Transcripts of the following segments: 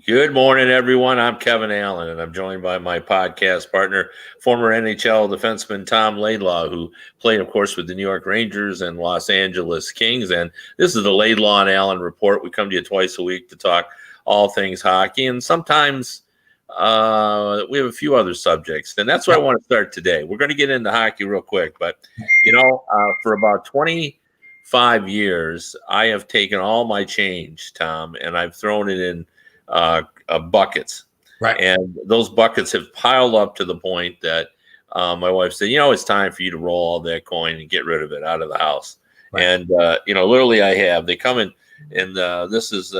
Good morning, everyone. I'm Kevin Allen, and I'm joined by my podcast partner, former NHL defenseman Tom Laidlaw, who played, of course, with the New York Rangers and Los Angeles Kings. And this is the Laidlaw and Allen Report. We come to you twice a week to talk all things hockey, and sometimes we have a few other subjects. And that's where I want to start today. We're going to get into hockey real quick, but, for about 25 years, I have taken all my change, Tom, and I've thrown it in buckets. Right. And those buckets have piled up to the point that my wife said, it's time for you to roll all that coin and get rid of it out of the house. Right. And, literally I have. They come in, and this is,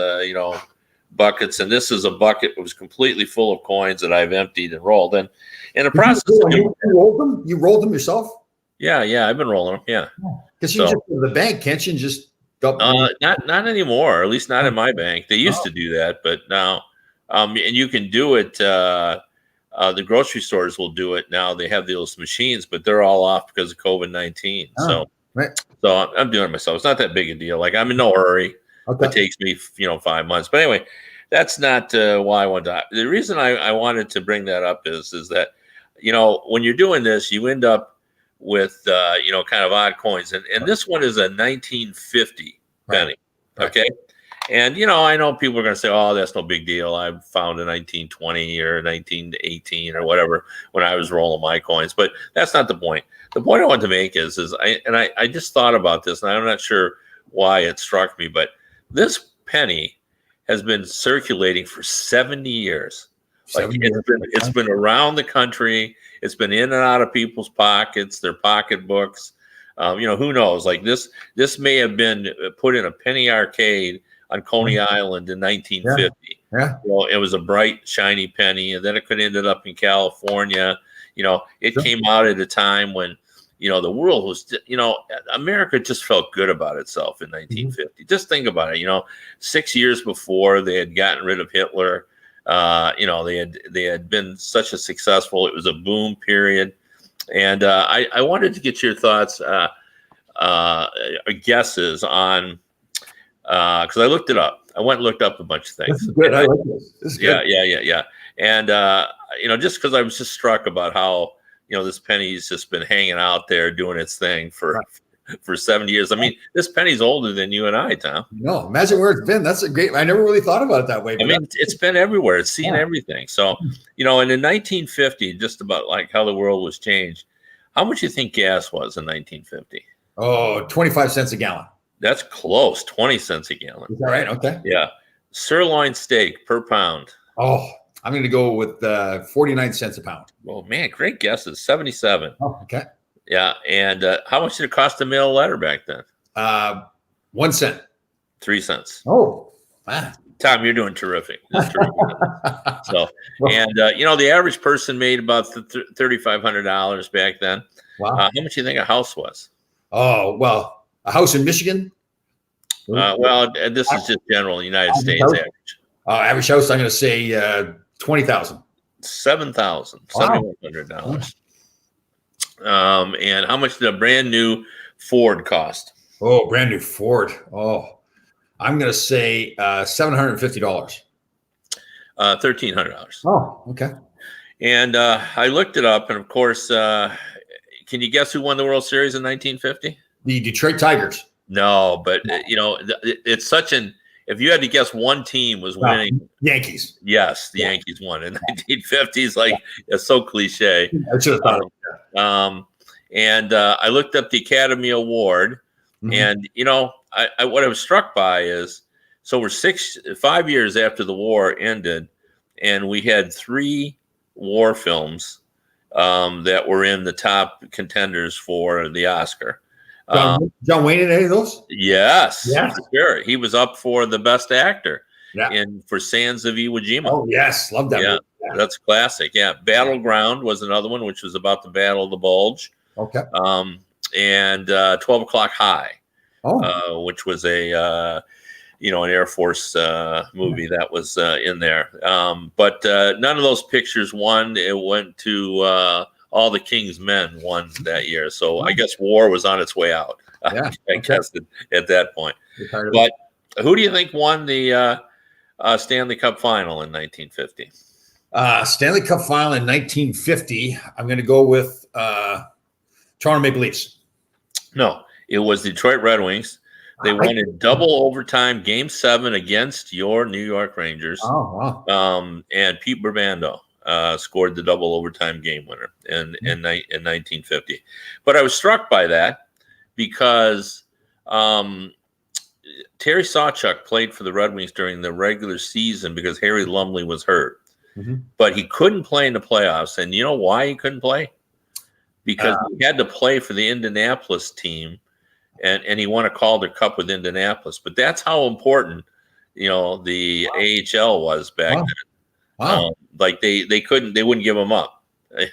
buckets, and this is a bucket that was completely full of coins that I've emptied and rolled. And in the process, you rolled them? You rolled them yourself? Yeah, I've been rolling them. Yeah. Because you just go to the bank, can't you just not anymore, or at least not in my bank. They used to do that, but now, and you can do it. The grocery stores will do it now. They have those machines, but they're all off because of COVID-19. So I'm doing it myself. It's not that big a deal. Like, I'm in no hurry. Okay. It takes me, 5 months. But anyway, that's not why I wanted to. The reason I wanted to bring that up is that, when you're doing this, you end up with kind of odd coins, and this one is a 1950 penny. Right. Okay. And I know people are going to say, oh, that's no big deal, I found a 1920 or 1918 or whatever when I was rolling my coins. But that's not the point. The point I want to make is I just thought about this, and I'm not sure why it struck me, but this penny has been circulating for 70 years. It's been around the country. It's been in and out of people's pockets, their pocketbooks. Who knows? Like this may have been put in a penny arcade on Coney Island in 1950. Yeah. It was a bright, shiny penny, and then it could ended up in California. It came out at a time when, the world was, America just felt good about itself in 1950. Just think about it. 6 years before they had gotten rid of Hitler. They had been such a successful. It was a boom period, and I wanted to get your thoughts, guesses on, because I looked it up. I went and looked up a bunch of things. This is good. I like this. This is good. Yeah. And just because I was just struck about how this penny's just been hanging out there doing its thing for 70 years. I mean, this penny's older than you and I, Tom. No, imagine where it's been. That's a great. I never really thought about it that way. I mean, it's been everywhere. It's seen everything. So, and in 1950, just about like how the world was changed. How much do you think gas was in 1950? Oh, 25 cents a gallon. That's close. 20 cents a gallon. Is that right? Okay. Yeah. Sirloin steak per pound. Oh, I'm going to go with 49 cents a pound. Oh, man, great guesses. 77. Oh, okay. Yeah. And how much did it cost to mail a letter back then? 1 cent. 3 cents. Oh, wow. Tom, you're doing terrific. So, and the average person made about $3,500 back then. Wow. How much do you think a house was? Oh, well, a house in Michigan. This is just general United States average. Average house, I'm going to say $20,000. $7,100. And how much did a brand new Ford cost? Oh, brand new Ford. Oh, I'm going to say $750. $1,300. Oh, okay. And I looked it up, and of course, can you guess who won the World Series in 1950? The Detroit Tigers. No, but it's such an. If you had to guess one team was winning, Yankees. Yes, the Yankees won in 1950s. Like, it's so cliche. I should have thought of that. And I looked up the Academy Award, and what I was struck by is, so we're 5 years after the war ended, and we had 3 war films that were in the top contenders for the Oscar. John Wayne in any of those? Yes, sure. He was up for the best actor for Sands of Iwo Jima. Oh, yes. Love that movie. Yeah, that's classic. Yeah. Battleground was another one, which was about the Battle of the Bulge. Okay. And 12 O'Clock High, which was an Air Force movie that was in there. But none of those pictures won. It went to All the King's Men won that year. So I guess war was on its way out. I guess at that point. But who do you think won the Stanley Cup final in 1950. Stanley Cup final in 1950. I'm going to go with Toronto Maple Leafs. No, it was Detroit Red Wings. They won in double overtime, Game 7 against your New York Rangers. Oh, wow. And Pete Bourbando scored the double overtime game winner in 1950. But I was struck by that because Terry Sawchuk played for the Red Wings during the regular season because Harry Lumley was hurt. Mm-hmm. But he couldn't play in the playoffs. And you know why he couldn't play? Because he had to play for the Indianapolis team, and he won a Calder Cup with Indianapolis. But that's how important, the AHL was back then. Wow. Like they wouldn't give him up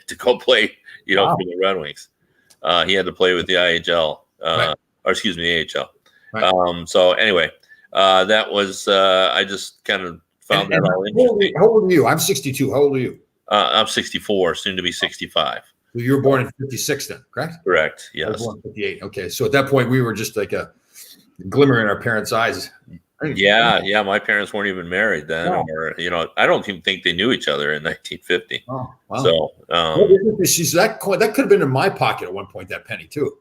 to go play, for the Red Wings. He had to play with the IHL, or excuse me, the AHL. Right. So anyway, that was I just kind of found that all interesting. How old are you? I'm 62. How old are you? I'm 64, soon to be 65. So you were born in 56 then, correct? Correct. Yes. I was born in 58. Okay. So at that point, we were just like a glimmer in our parents' eyes. Yeah. My parents weren't even married then, or I don't even think they knew each other in 1950. Oh, wow. So that could have been in my pocket at one point. That penny too.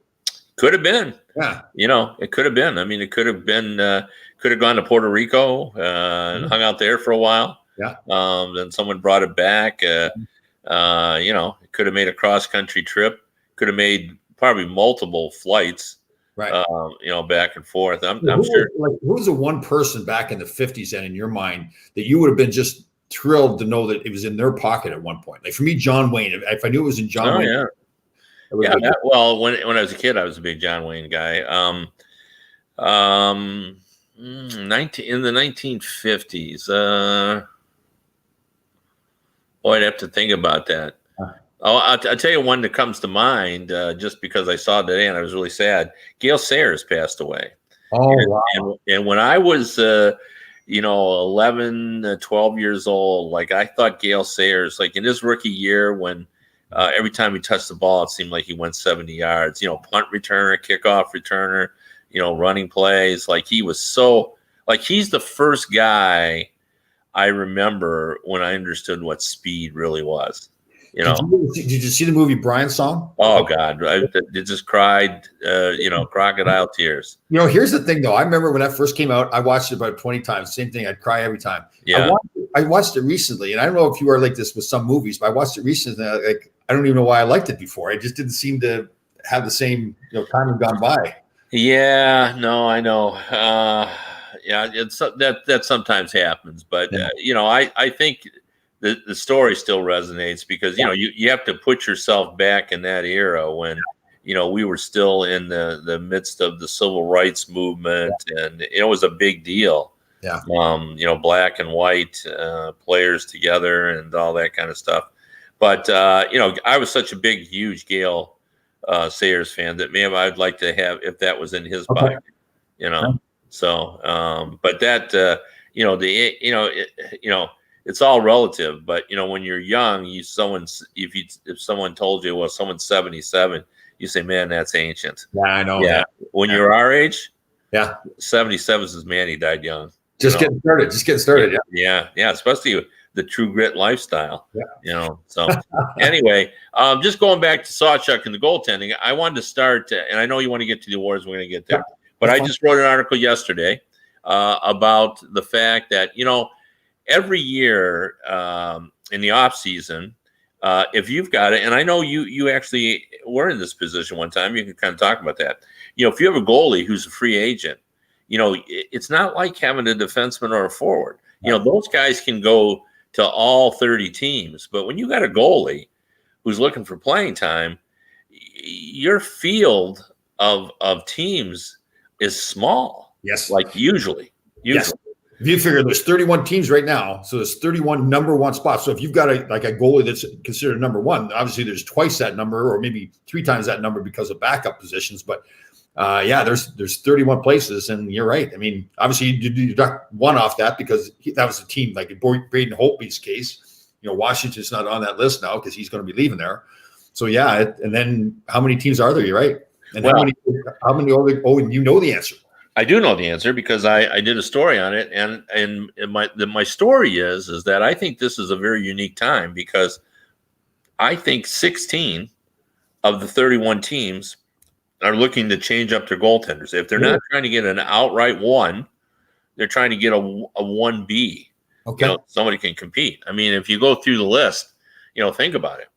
Could have been. Yeah. It could have been. I mean, it could have been. Could have gone to Puerto Rico and hung out there for a while. Yeah. Then someone brought it back. It could have made a cross country trip. Could have made probably multiple flights. Right. Back and forth. I'm sure. Like, who was the one person back in the 50s and in your mind that you would have been just thrilled to know that it was in their pocket at one point? Like for me, John Wayne. If I knew it was in John Wayne. Yeah. Well, when I was a kid, I was a big John Wayne guy. In the 1950s. I'd have to think about that. I'll tell you one that comes to mind just because I saw it today and I was really sad. Gale Sayers passed away. Oh, wow. And when I was, 11, 12 years old, like I thought Gale Sayers, like in his rookie year when every time he touched the ball, it seemed like he went 70 yards, punt returner, kickoff returner, running plays. Like he was he's the first guy I remember when I understood what speed really was. Did you see the movie Brian Song? Oh God, I just cried, crocodile tears. Here's the thing though. I remember when that first came out, I watched it about 20 times. Same thing. I'd cry every time. Yeah. I watched it recently, and I don't know if you are like this with some movies, but I watched it recently. I don't even know why I liked it before. I just didn't seem to have the same, time had gone by. Yeah, no, I know. It's that sometimes happens, but I think the story still resonates because you have to put yourself back in that era when we were still in the midst of the civil rights movement, and it was a big deal. Yeah. Black and white players together and all that kind of stuff. But I was such a big, huge Gale Sayers fan that maybe I'd like to have if that was in his pocket. So, but that it's all relative. But when you're young, if someone told you, well, someone's 77, you say, man, that's ancient. Yeah, I know. Yeah, when you're our age, 77 is man, he died young. Just getting started. Yeah. Especially the True Grit lifestyle. Yeah. So anyway, just going back to Sawchuk and the goaltending, I wanted to start, and I know you want to get to the awards. We're going to get there. But I just wrote an article yesterday about the fact that, every year in the off season, if you've got it, and I know you actually were in this position one time, you can kind of talk about that. If you have a goalie who's a free agent, it's not like having a defenseman or a forward. Those guys can go to all 30 teams. But when you got a goalie who's looking for playing time, your field of teams is small. Yes. Like usually. Yes. If you figure there's 31 teams right now, so there's 31 number one spots. So if you've got a goalie that's considered number one, obviously there's twice that number or maybe three times that number because of backup positions. But there's 31 places, and you're right. I mean, obviously you deduct one off that because that was a team like in Braden Holtby's case. Washington's not on that list now because he's going to be leaving there. So and then how many teams are there? You're right. And how many? And you know the answer. I do know the answer because I did a story on it, and my story is that I think this is a very unique time because I think 16 of the 31 teams are looking to change up their goaltenders. If they're not trying to get an outright one, they're trying to get a 1B. Okay. You know, somebody can compete. I mean, if you go through the list, you know, think about it.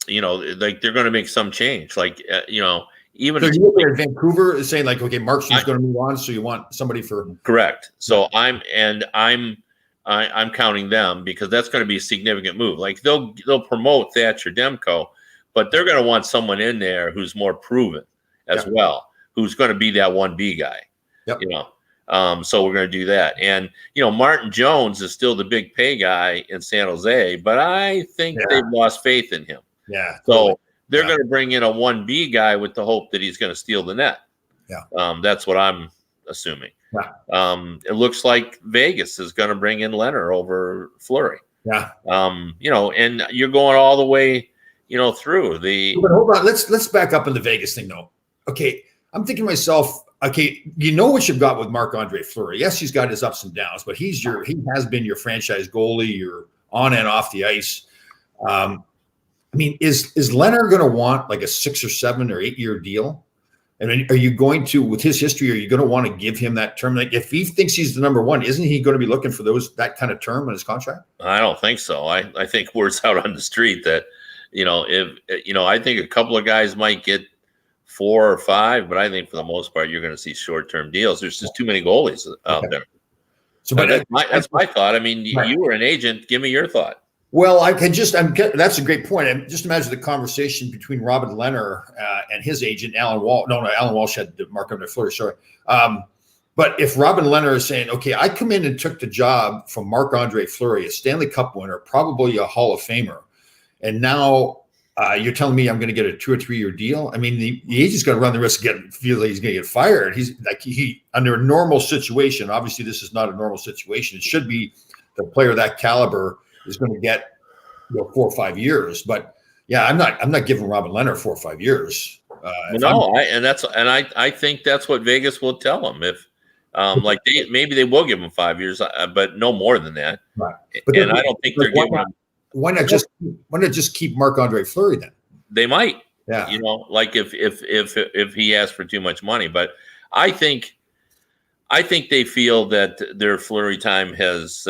You know, like they're going to make some change. Like, you know, even so you look at Vancouver is saying like, okay, Markstrom's going to move on, so you want somebody for correct. So I'm counting them because that's going to be a significant move. Like they'll promote Thatcher Demko, but they're going to want someone in there who's more proven as well, who's going to be that 1B guy. Yep. You know, so we're going to do that. And you know, Martin Jones is still the big pay guy in San Jose, but I think they've lost faith in him. Yeah. So they're going to bring in a 1B guy with the hope that he's going to steal the net. Yeah. That's what I'm assuming. Yeah. It looks like Vegas is going to bring in Leonard over Fleury. Yeah. You know, and you're going all the way, you know, through the. But hold on, let's back up in the Vegas thing though. Okay, I'm thinking to myself, okay, you know what you've got with Marc-Andre Fleury. Yes, he's got his ups and downs, but he has been your franchise goalie. You're on and off the ice. I mean, is Leonard going to want like a 6 or 7 or 8 year deal? I mean, are you going to, with his history, are you going to want to give him that term? Like, if he thinks he's the number one, isn't he going to be looking for that kind of term on his contract? I don't think so. I think word's out on the street that, you know, if you know, I think a couple of guys might get 4 or 5, but I think for the most part you're going to see short-term deals. There's just too many goalies out there. So, but that's my thought. I mean, you were an agent. Give me your thought. Well, that's a great point. And just imagine the conversation between Robin Leonard and his agent, Alan Walsh. No, Alan Walsh had Marc-Andre Fleury, sorry. But if Robin Leonard is saying, okay, I come in and took the job from Marc-Andre Fleury, a Stanley Cup winner, probably a Hall of Famer, and now you're telling me I'm going to get a 2 or 3 year deal. I mean, the agent's going to run the risk of feel like he's going to get fired. He's like, he under a normal situation, obviously this is not a normal situation. It should be the player of that caliber is going to get 4 or 5 years. But yeah, I'm not giving Robin Leonard 4 or 5 years. I think that's what Vegas will tell him if. Like maybe they will give him 5 years, but no more than that. Right. And I don't think they're giving him. Why not just keep Marc-Andre Fleury then? They might. Yeah. You know, like if he asks for too much money, but I think they feel that their Fleury time has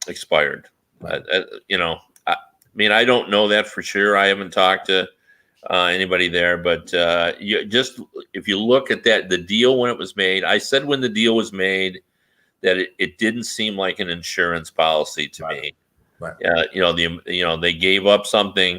expired. Right. You know, I mean, I don't know that for sure. I haven't talked to anybody there, but if you look at the deal when it was made, I said when the deal was made that it didn't seem like an insurance policy to me. Right. You know, they gave up something.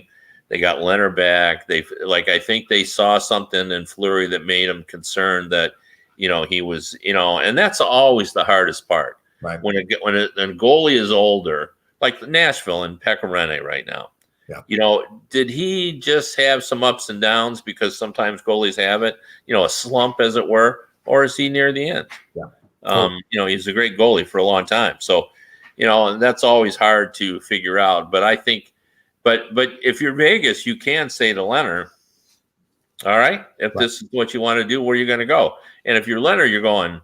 They got Leonard back. I think they saw something in Fleury that made them concerned that, you know, he was, you know, and that's always the hardest part. Right. When a goalie is older, like Nashville and Pekka Rinne right now. Yeah. You know, did he just have some ups and downs because sometimes goalies have it, you know, a slump as it were, or is he near the end? Yeah. You know, he's a great goalie for a long time. So, you know, and that's always hard to figure out. But I think, but if you're Vegas, you can say to Leonard, all right, if this is what you want to do, where are you going to go? And if you're Leonard, you're going,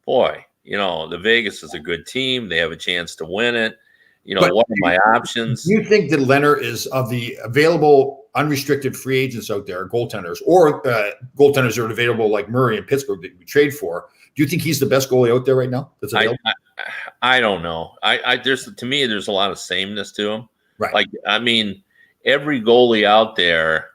boy, you know, the Vegas is a good team. They have a chance to win it. You know, what are my options? Do you think that Leonard is, of the available unrestricted free agents out there, goaltenders, or goaltenders that are available like Murray in Pittsburgh that we trade for, do you think he's the best goalie out there right now that's available? I don't know. To me, there's a lot of sameness to him. Right. Like, I mean, every goalie out there,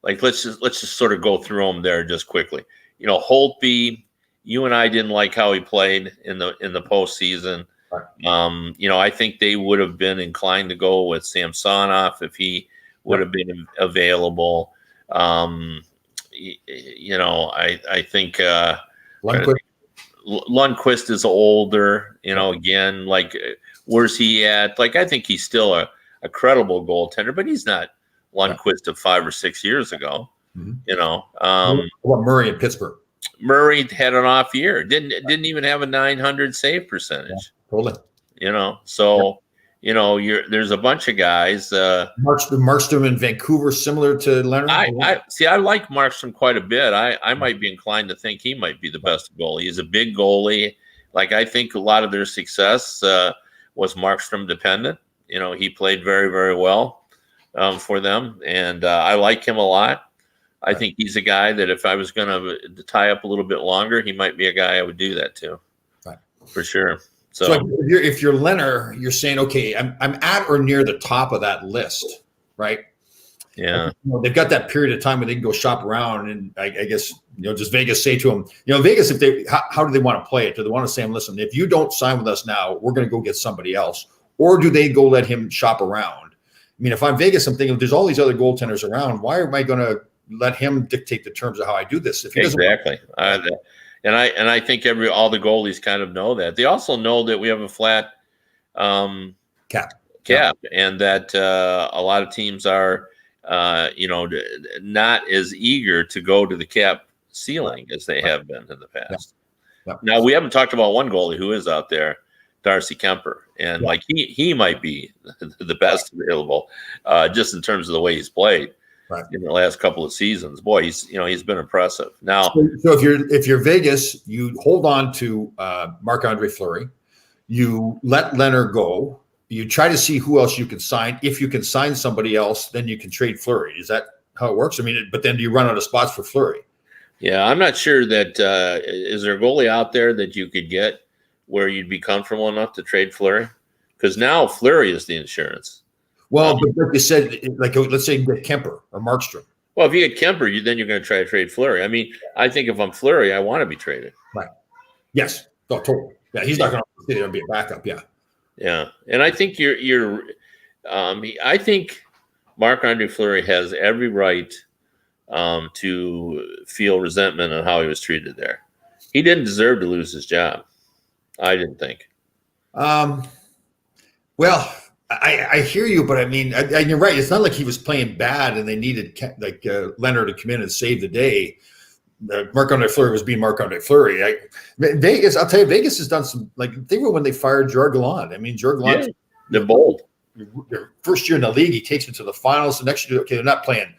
like, let's just sort of go through them there just quickly. You know, Holtby, you and I didn't like how he played in the postseason. Right. You know, I think they would have been inclined to go with Samsonov if he would have been available. You know, I think Lundqvist is older. You know, again, like, where's he at? Like, I think he's still a credible goaltender, but he's not Lundqvist of 5 or 6 years ago. Mm-hmm. You know, what Murray in Pittsburgh? Murray had an off year. Didn't even have a .900 save percentage. Yeah, totally. You know, so there's a bunch of guys. Markstrom in Vancouver, similar to Leonard. I see. I like Markstrom quite a bit. I might be inclined to think he might be the best goalie. He's a big goalie. Like, I think a lot of their success was Markstrom dependent. He played very, very well for them, and I like him a lot. I think he's a guy that if I was going to tie up a little bit longer, he might be a guy I would do that to, for sure. So if you're Leonard, you're saying, okay, I'm at or near the top of that list, right? Yeah. They've got that period of time where they can go shop around, and I guess does Vegas say to them, Vegas, if how do they want to play it? Do they want to say, listen, if you don't sign with us now, we're going to go get somebody else, or do they go let him shop around? I mean, if I'm Vegas, I'm thinking, there's all these other goaltenders around. Why am I going to let him dictate the terms of how I do this? If he exactly. And I think all the goalies kind of know that. They also know that we have a flat cap, and that a lot of teams are, not as eager to go to the cap ceiling as they have been in the past. Yeah. Now, we haven't talked about one goalie who is out there, Darcy Kemper, and like he might be the best available, just in terms of the way he's played. Right. In the last couple of seasons, boy, he's been impressive. Now, so if you're Vegas, you hold on to Marc-Andre Fleury, you let Leonard go, you try to see who else you can sign. If you can sign somebody else, then you can trade Fleury. Is that how it works? I mean, but then do you run out of spots for Fleury? Yeah, I'm not sure that is there a goalie out there that you could get where you'd be comfortable enough to trade Fleury? Because now Fleury is the insurance. Well, but like you said, like let's say you get Kemper or Markstrom. Well, if you get Kemper, then you're going to try to trade Fleury. I mean, I think if I'm Fleury, I want to be traded. Right. Yes. Oh, totally. Yeah, he's not going to sit there and be a backup. Yeah. Yeah, and I think I think Marc-Andre Fleury has every right to feel resentment on how he was treated there. He didn't deserve to lose his job. I didn't think. Well, I hear you, but I mean, and you're right. It's not like he was playing bad and they needed Leonard to come in and save the day. Marc-Andre Fleury was being Marc-Andre Fleury. Vegas, I'll tell you, Vegas has done some, like, think of when they fired Gerard Gallant. I mean, Gerard Gallant, they're bold. Their first year in the league, he takes them to the finals. The next year, okay, they're not playing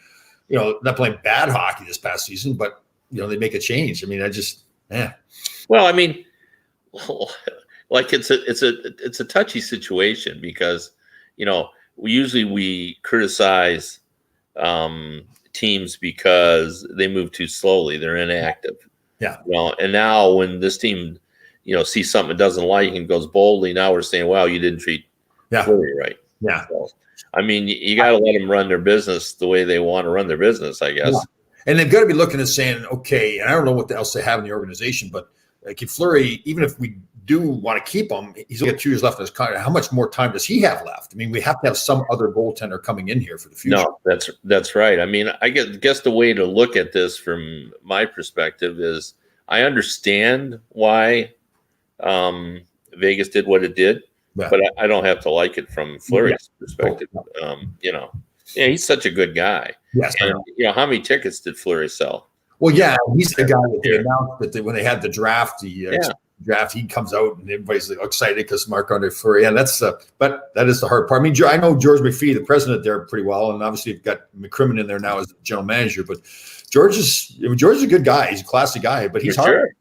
bad hockey this past season, but they make a change. I mean, Well, I mean, like it's a touchy situation because we criticize teams because they move too slowly, they're inactive. Yeah. Well, and now when this team sees something it doesn't like and goes boldly, now we're saying, wow, you didn't treat Fleury right. Yeah. So, I mean, you got to let them run their business the way they want to run their business, I guess. Yeah. And they've got to be looking and saying, okay, and I don't know what else they have in the organization, but like if Fleury, even if we do want to keep him, he's only got 2 years left in his contract. How much more time does he have left? I mean, we have to have some other goaltender coming in here for the future. No, that's right. I mean, I guess the way to look at this from my perspective is I understand why Vegas did what it did, but I don't have to like it from Fleury's perspective. He's such a good guy. Yes. And, how many tickets did Fleury sell? Well, yeah, he's the guy that they announced that when they had the draft, he comes out and everybody's excited because Marc-Andre Fleury. And but that is the hard part. I mean, I know George McPhee, the president there, pretty well, and obviously you've got McCrimmon in there now as the general manager. But George is a good guy. He's a classy guy, but he's hard.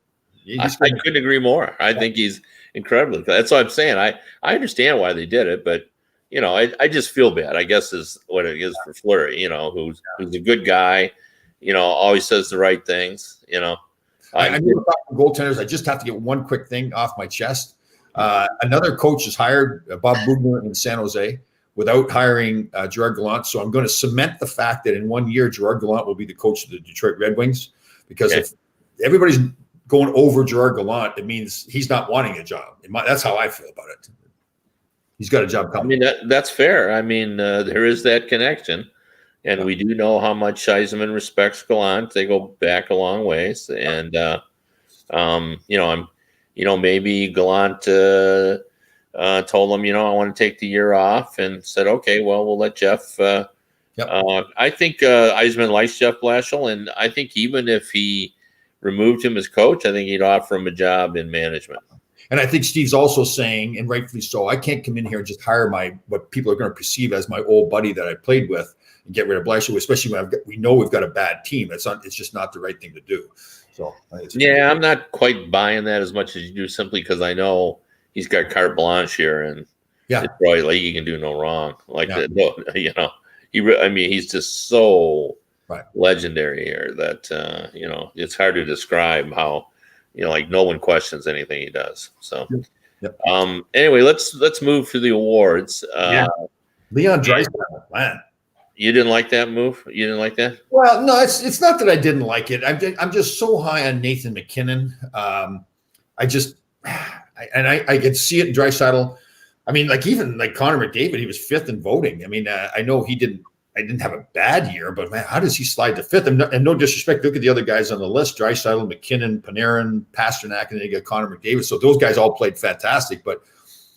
Sure. I couldn't agree more. I think he's incredibly. That's what I'm saying. I understand why they did it, but I just feel bad, I guess, is what it is for Fleury. Who's a good guy. Always says the right things. I never thought goaltenders. I just have to get one quick thing off my chest. Another coach is hired, Bob Boughner in San Jose, without hiring Gerard Gallant. So I'm going to cement the fact that in 1 year, Gerard Gallant will be the coach of the Detroit Red Wings. Because if everybody's going over Gerard Gallant, it means he's not wanting a job. That's how I feel about it. He's got a job coming. I mean, that's fair. I mean, there is that connection. And we do know how much Yzerman respects Gallant. They go back a long ways. And, maybe Gallant told him, I want to take the year off and said, okay, well, we'll let Jeff. I think Yzerman likes Jeff Blashill. And I think even if he removed him as coach, I think he'd offer him a job in management. And I think Steve's also saying, and rightfully so, I can't come in here and just hire what people are going to perceive as my old buddy that I played with and get rid of Blashill, especially when we know we've got a bad team. It's just not the right thing to do. So I'm not quite buying that as much as you do, simply because I know he's got carte blanche here, and Detroit, like, he can do no wrong. Like, he's just so legendary here that it's hard to describe how, like, no one questions anything he does. So, anyway, let's move to the awards. Leon Draisaitl, man. You didn't like that move? You didn't like that? Well, no, it's not that I didn't like it. I'm just so high on Nathan MacKinnon. I could see it in Draisaitl. I mean, even Connor McDavid, he was fifth in voting. I mean, I know I didn't have a bad year, but man, how does he slide to fifth? And no disrespect, look at the other guys on the list: Draisaitl, McKinnon, Panarin, Pasternak, and then you got Connor McDavid. So those guys all played fantastic, but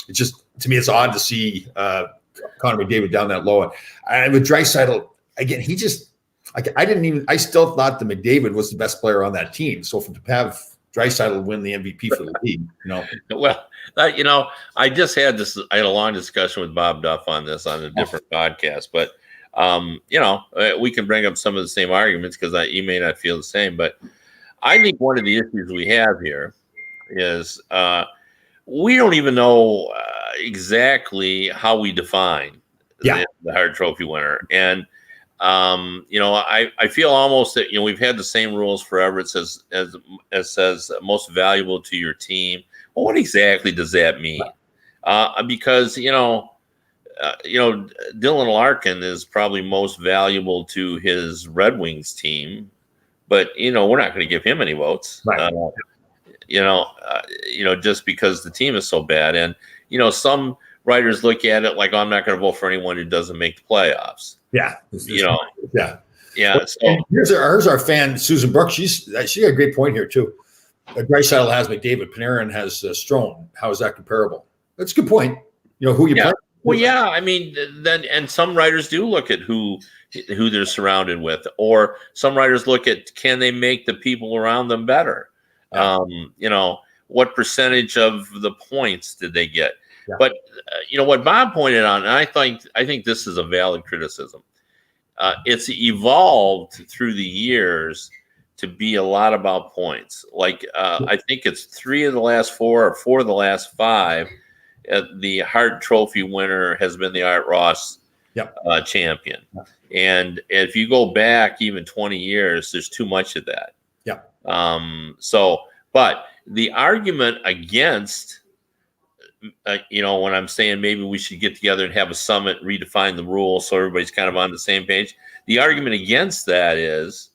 it's just, to me, it's odd to see Connor McDavid down that low. And with Draisaitl, again, he just, I still thought that McDavid was the best player on that team. So to have Draisaitl win the MVP for the league, Well, I just had I had a long discussion with Bob Duff on this on a different podcast, but we can bring up some of the same arguments because you may not feel the same. But I think one of the issues we have here is we don't even know exactly how we define the Hart Trophy winner. And, I feel almost that, we've had the same rules forever. It says most valuable to your team. Well, what exactly does that mean? Because, Dylan Larkin is probably most valuable to his Red Wings team, but, we're not going to give him any votes. Right. Just because the team is so bad. And, some writers look at it like, I'm not going to vote for anyone who doesn't make the playoffs. Yeah. Yeah. So here's our fan, Susan Brooks. She got a great point here too. Draisaitl has McDavid, Panarin has Strome. How is that comparable? That's a good point. Who you play. Well, yeah. I mean, and some writers do look at who they're surrounded with, or some writers look at, can they make the people around them better? Yeah. What percentage of the points did they get? Yeah. But what Bob pointed out, and I think this is a valid criticism. It's evolved through the years to be a lot about points. Like I think it's 3 of the last 4 or 4 of the last 5. The Hart Trophy winner has been the Art Ross champion. Yeah. And if you go back even 20 years, there's too much of that. Yeah. But the argument against, when I'm saying maybe we should get together and have a summit, redefine the rules so everybody's kind of on the same page. The argument against that is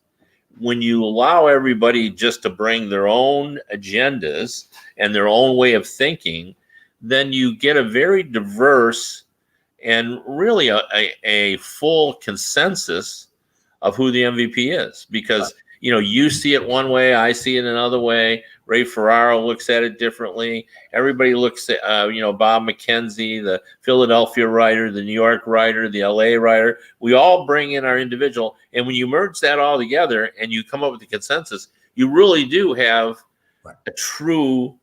when you allow everybody just to bring their own agendas and their own way of thinking, then you get a very diverse and really a full consensus of who the MVP is. Because, you see it one way, I see it another way. Ray Ferraro looks at it differently. Everybody looks at, Bob McKenzie, the Philadelphia writer, the New York writer, the LA writer. We all bring in our individual. And when you merge that all together and you come up with a consensus, you really do have a true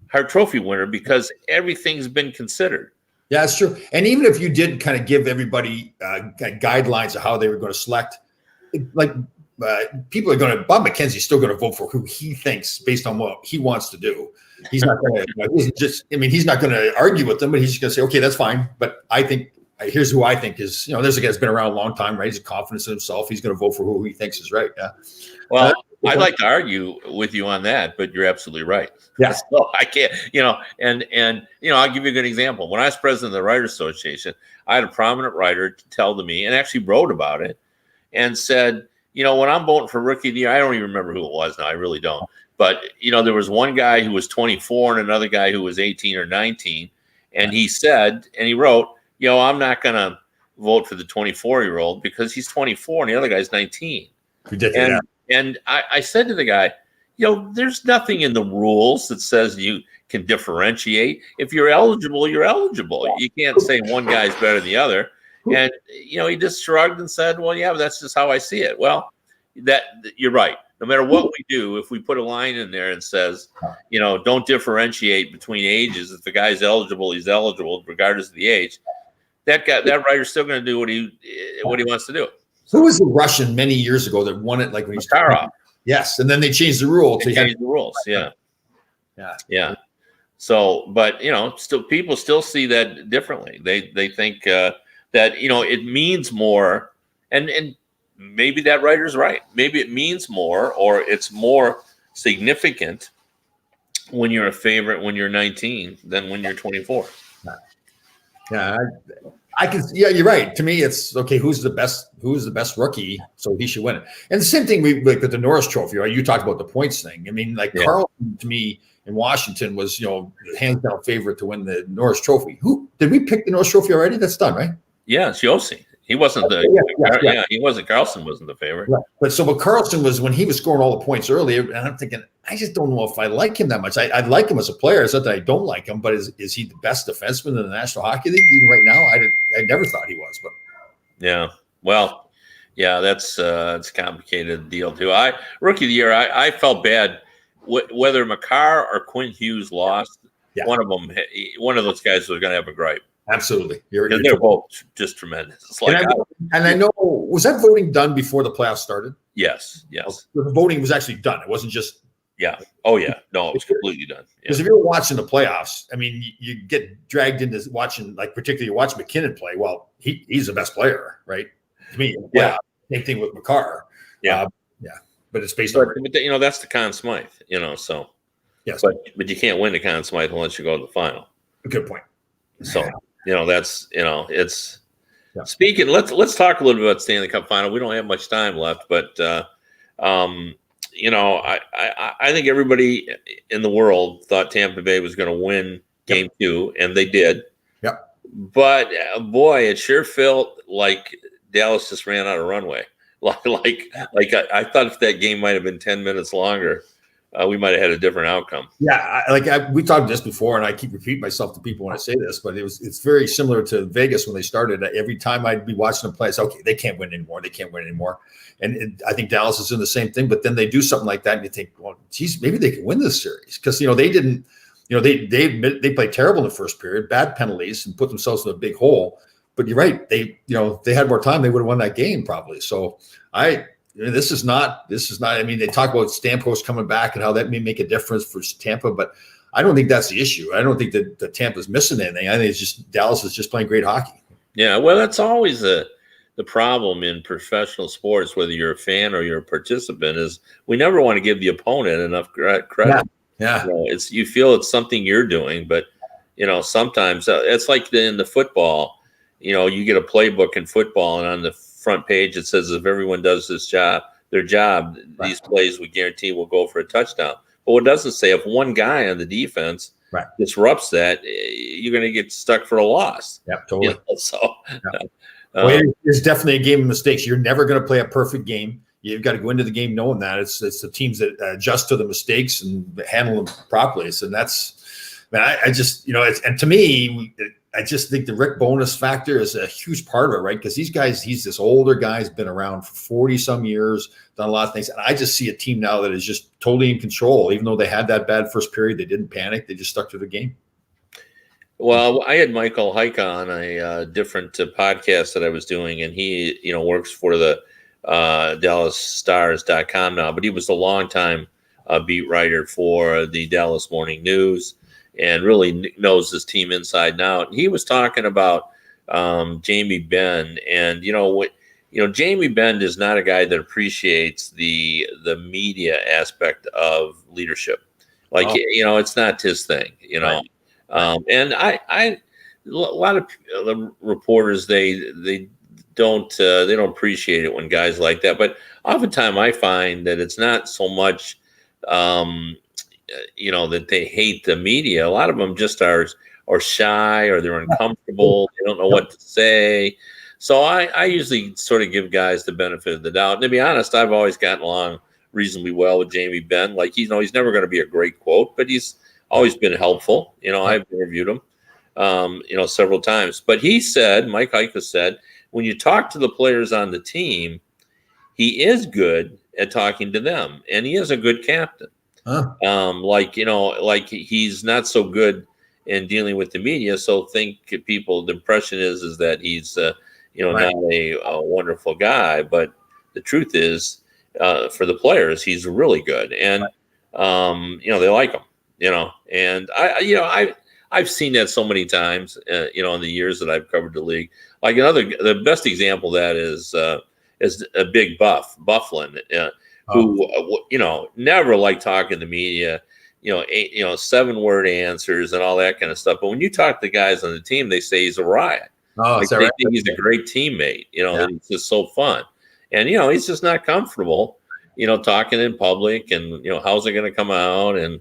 Hart Trophy winner because everything's been considered. Yeah, that's true. And even if you did kind of give everybody guidelines of how they were going to select, people are going to, Bob McKenzie's still going to vote for who he thinks based on what he wants to do. He's not going to, he's not going to argue with them, but he's just going to say, okay, that's fine. But I think, here's who I think is, there's a guy that's been around a long time, right? He's confident in himself. He's going to vote for who he thinks is right. Yeah. Well, I'd like to argue with you on that, but you're absolutely right. Yeah. So I can't, and I'll give you a good example. When I was president of the Writers Association, I had a prominent writer tell to me and actually wrote about it and said, when I'm voting for Rookie of the Year, I don't even remember who it was now. I really don't. But, there was one guy who was 24 and another guy who was 18 or 19. And he said, and he wrote, I'm not going to vote for the 24-year-old because he's 24 and the other guy's 19. Ridiculous. And I said to the guy, there's nothing in the rules that says you can differentiate. If you're eligible, you're eligible. You can't say one guy's better than the other. And, he just shrugged and said, well, yeah, but that's just how I see it. Well, that you're right. No matter what we do, if we put a line in there and says, don't differentiate between ages. If the guy's eligible, he's eligible, regardless of the age. That writer's still going to do what he wants to do. Who was the Russian many years ago that won it? Like when he's Makarov. Yes, and then they changed the rule. They changed the rules. Yeah. So, but still people still see that differently. They think that it means more, and maybe that writer's right. Maybe it means more, or it's more significant when you're a favorite when you're 19 than when you're 24. Yeah, I can. Yeah, you're right. To me, it's okay. Who's the best rookie? So he should win it. And the same thing with the Norris Trophy, right? You talked about the points thing. I mean, Carlson to me in Washington was hands down favorite to win the Norris Trophy. Who did we pick the Norris Trophy already? That's done, right? Yeah, it's Yossi. He wasn't he wasn't. Carlson wasn't the favorite. Right. But Carlson was when he was scoring all the points earlier, and I'm thinking, I just don't know if I like him that much. I like him as a player. It's not that I don't like him, but is he the best defenseman in the National Hockey League even right now? I never thought he was, but yeah. Well, yeah, that's it's a complicated deal too. Rookie of the year, I felt bad whether Makar or Quinn Hughes lost. Yeah. One of those guys was going to have a gripe. Absolutely. They're both just tremendous. It's like, and I know, was that voting done before the playoffs started? Yes. The voting was actually done. It wasn't just. Yeah. Oh, yeah. No, it was completely done. Because if you're watching the playoffs, I mean, you get dragged into watching, particularly you watch McKinnon play. Well, he's the best player, right? To me. Yeah. Same thing with Makar. Yeah. But it's based on. But that's the Conn Smythe, so. Yes. But you can't win the Conn Smythe unless you go to the final. Good point. So. That's it's speaking. Let's talk a little bit about Stanley Cup final. We don't have much time left, but I think everybody in the world thought Tampa Bay was going to win Game 2, and they did. Yep. But boy, it sure felt like Dallas just ran out of runway. Like I thought if that game might have been 10 minutes longer, we might have had a different outcome. Yeah, we talked this before, and I keep repeating myself to people when I say this, but it's very similar to Vegas when they started. Every time I'd be watching them play, it's okay, they can't win anymore. And I think Dallas is in the same thing. But then they do something like that, and you think, well, geez, maybe they can win this series because they didn't. They played terrible in the first period, bad penalties, and put themselves in a big hole. But you're right, they had more time, they would have won that game probably. So This is not. I mean, they talk about Stamkos coming back and how that may make a difference for Tampa, but I don't think that's the issue. I don't think that Tampa's missing anything. I think it's just Dallas is just playing great hockey. Yeah, well, that's always the problem in professional sports, whether you're a fan or you're a participant, is we never want to give the opponent enough credit. Yeah. You feel it's something you're doing, but sometimes it's like in the football. You get a playbook in football, and on the front page it says if everyone does their job, these plays we guarantee will go for a touchdown. But what it doesn't say, if one guy on the defense disrupts that, you're going to get stuck for a loss. Yep, totally. It's definitely a game of mistakes. You're never going to play a perfect game. You've got to go into the game knowing that it's the teams that adjust to the mistakes and handle them properly. So that's, I just and to me, I just think the Rick Bowness factor is a huge part of it, right? Because these guys, he's this older guy, he's been around for 40 some years, done a lot of things. And I just see a team now that is just totally in control. Even though they had that bad first period, they didn't panic. They just stuck to the game. Well, I had Michael Hike on a different podcast that I was doing, and he, works for the DallasStars.com now, but he was a longtime beat writer for the Dallas Morning News. And really knows his team inside and out. And he was talking about Jamie Benn, and Jamie Benn is not a guy that appreciates the media aspect of leadership. It's not his thing. Right. And a lot of the reporters they don't appreciate it when guys like that. But oftentimes I find that it's not so much. That they hate the media. A lot of them just are shy, or they're uncomfortable. They don't know what to say. So I usually sort of give guys the benefit of the doubt. And to be honest, I've always gotten along reasonably well with Jamie Benn. He's never going to be a great quote, but he's always been helpful. I've interviewed him, several times. But he said, Mike Hike said, when you talk to the players on the team, he is good at talking to them, and he is a good captain. Huh? Like he's not so good in dealing with the media. So the impression is that he's Right. not a wonderful guy, but the truth is, for the players, he's really good, and they like him. And I've seen that so many times, in the years that I've covered the league. Like the best example of that is a big Bufflin, who never liked talking to the media. 7-word answers and all that kind of stuff. But when you talk to guys on the team, they say he's a riot. Oh, Like, they think he's a great teammate. It's just so fun. And he's just not comfortable, talking in public, and how's it going to come out and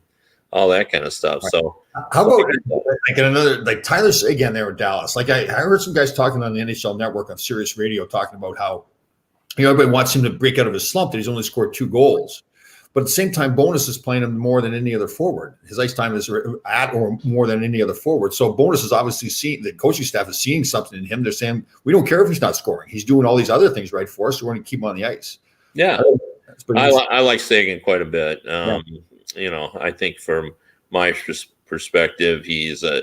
all that kind of stuff. So how about like Tyler Seguin there in Dallas? Like I heard some guys talking on the NHL Network on Sirius Radio talking about how everybody wants him to break out of his slump that he's only scored 2 goals. But at the same time, Bonus is playing him more than any other forward. His ice time is at or more than any other forward. So Bonus is obviously seeing, the coaching staff is seeing something in him. They're saying, we don't care if he's not scoring. He's doing all these other things right for us, so we're going to keep him on the ice. Yeah. I like Seguin quite a bit. I think from my perspective, he is a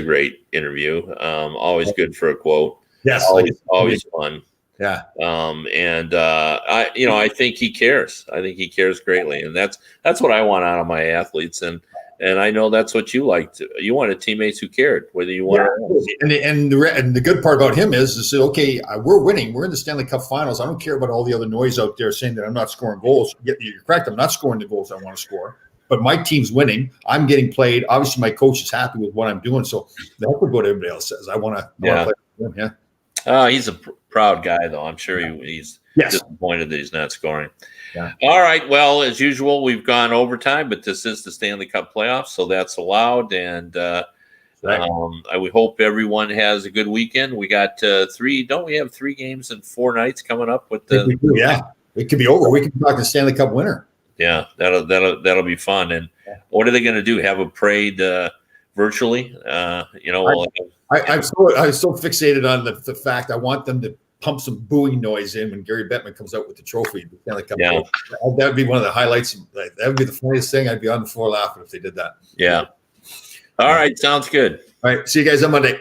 great interview. Always good for a quote. Yes. Always fun. Yeah. I think he cares. I think he cares greatly. And that's what I want out of my athletes. And I know that's what you like. You wanted teammates who cared, whether you want and the good part about him is okay, we're winning. We're in the Stanley Cup Finals. I don't care about all the other noise out there saying that I'm not scoring goals. You're correct. I'm not scoring the goals I want to score. But my team's winning. I'm getting played. Obviously, my coach is happy with what I'm doing. So that's what everybody else says. I want to play with him. Yeah. He's a proud guy, though. I'm sure he's disappointed that he's not scoring. Yeah. All right. Well, as usual, we've gone overtime, but this is the Stanley Cup playoffs, so that's allowed. And we hope everyone has a good weekend. We got 3. Don't we have 3 games in 4 nights coming up with the? Yeah, it could be over. We could be talking Stanley Cup winner. Yeah, that'll be fun. And what are they going to do? Have a parade virtually? I'm so fixated on the fact I want them to pump some booing noise in when Gary Bettman comes out with the trophy. That would be one of the highlights. That would be the funniest thing. I'd be on the floor laughing if they did that. Yeah. All right. Sounds good. All right. See you guys on Monday.